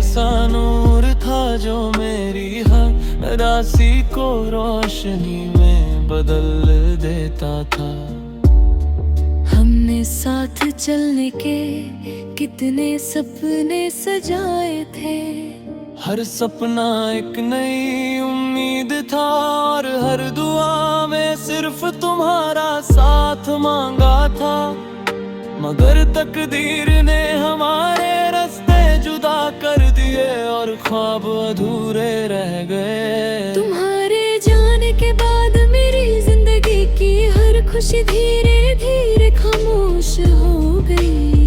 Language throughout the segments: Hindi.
ऐसा नूर था जो मेरी हर राशि को रोशनी में बदल देता था। हमने साथ चलने के कितने सपने सजाए थे। हर सपना एक नई उम्मीद था और हर दुआ में सिर्फ तुम्हारा साथ मांगा था। मगर तकदीर ने हमारे रास्ते जुदा कर दिए और ख्वाब अधूरे रह गए। तुम्हारे जाने के बाद मेरी जिंदगी की हर खुशी धीरे धीरे खामोश हो गई।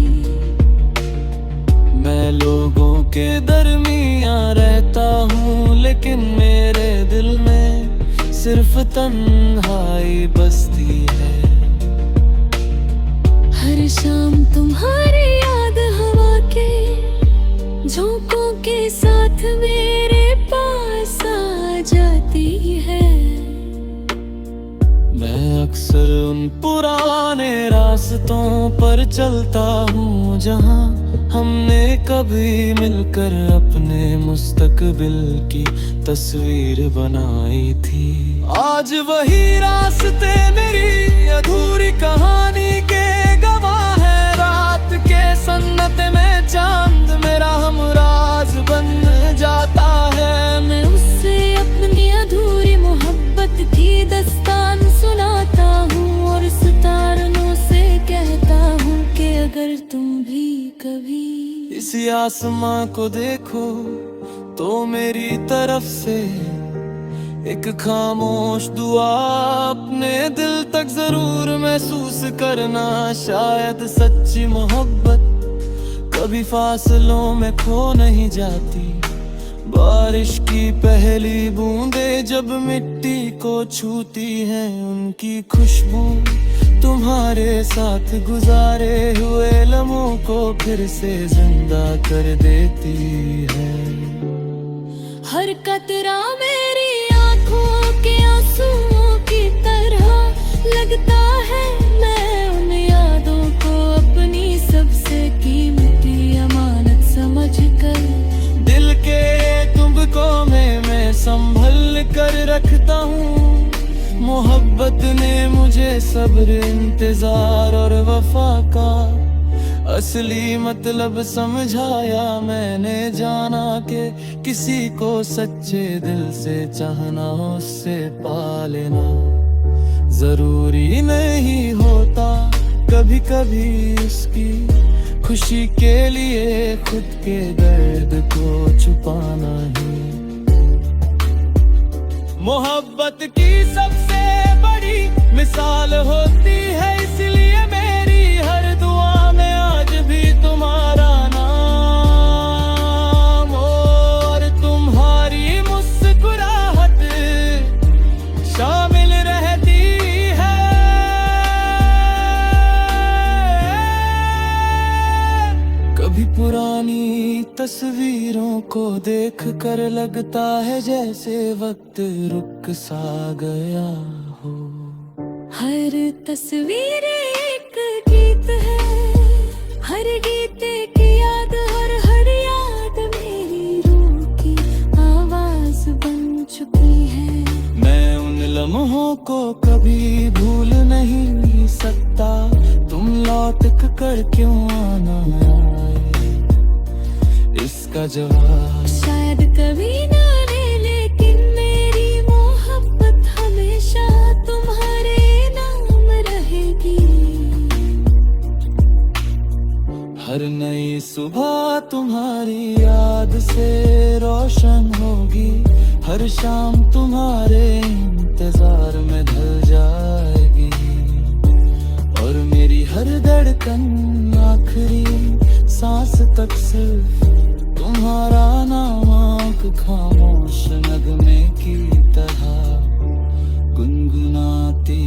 मैं लोगों के दरमियां रहता हूँ लेकिन मेरे दिल में सिर्फ तन्हाई बसती है। हर शाम तुम्हारी याद हवा के झोंकों के साथ मेरे पास आ जाती है। मैं अक्सर उन पुराने रास्तों पर चलता हूँ जहाँ हमने कभी मिलकर अपने मुस्तकबिल की तस्वीर बनाई थी। आज वही रास्ते मेरी अधूरी कहानी के गवाह है। रात के सन्नत में चांद मेरा हमराज बन जाता है। मैं उससे अपनी अधूरी मोहब्बत की दास्तान सुनाता हूँ और सितारों से कहता हूँ कि अगर तुम भी कभी इस आसमां को देखो तो मेरी तरफ से एक खामोश दुआ अपने दिल तक जरूर महसूस करना। शायद सच्ची मोहब्बत कभी फासलों में खो नहीं जाती। बारिश की पहली बूंदें जब मिट्टी को छूती हैं उनकी खुशबू तुम्हारे साथ गुजारे हुए लम्हों को फिर से जिंदा कर देती है। हर कतरा मेरी आंखों के आंसुओं की तरह लगता है। मैं उन यादों को अपनी सबसे कीमती अमानत समझकर दिल के तुमको मैं संभल कर रखता हूँ। मोहब्बत ने मुझे सब्र, इंतजार और वफा का असली मतलब समझाया। मैंने जाना कि किसी को सच्चे दिल से चाहना उससे पा लेना जरूरी नहीं होता। कभी कभी उसकी खुशी के लिए खुद के दर्द को छुपाना ही मोहब्बत की सबसे बड़ी मिसाल होती है। इसलिए मेरी हर दुआ में आज भी तुम्हारा नाम और तुम्हारी मुस्कुराहट शामिल रहती है। कभी पुरानी तस्वीरों को देख कर लगता है जैसे वक्त रुक सा गया हो। हर तस्वीर एक गीत है, हर गीत की याद और हर याद मेरी रूह की आवाज बन चुकी है। मैं उन लम्हों को कभी भूल नहीं सकता। तुम लौट कर क्यों आना आए इसका जवाब शायद कभी ना ले, लेकिन मेरी मोहब्बत हमेशा तुम्हारे नाम रहेगी। हर नई सुबह तुम्हारी याद से रोशन होगी। हर शाम तुम्हारे इंतजार में ढल जाएगी और मेरी हर धड़कन आखिरी सांस तक सिर्फ तुम्हारा नाम आँख खामोश नगमे की तरह गुनगुनाती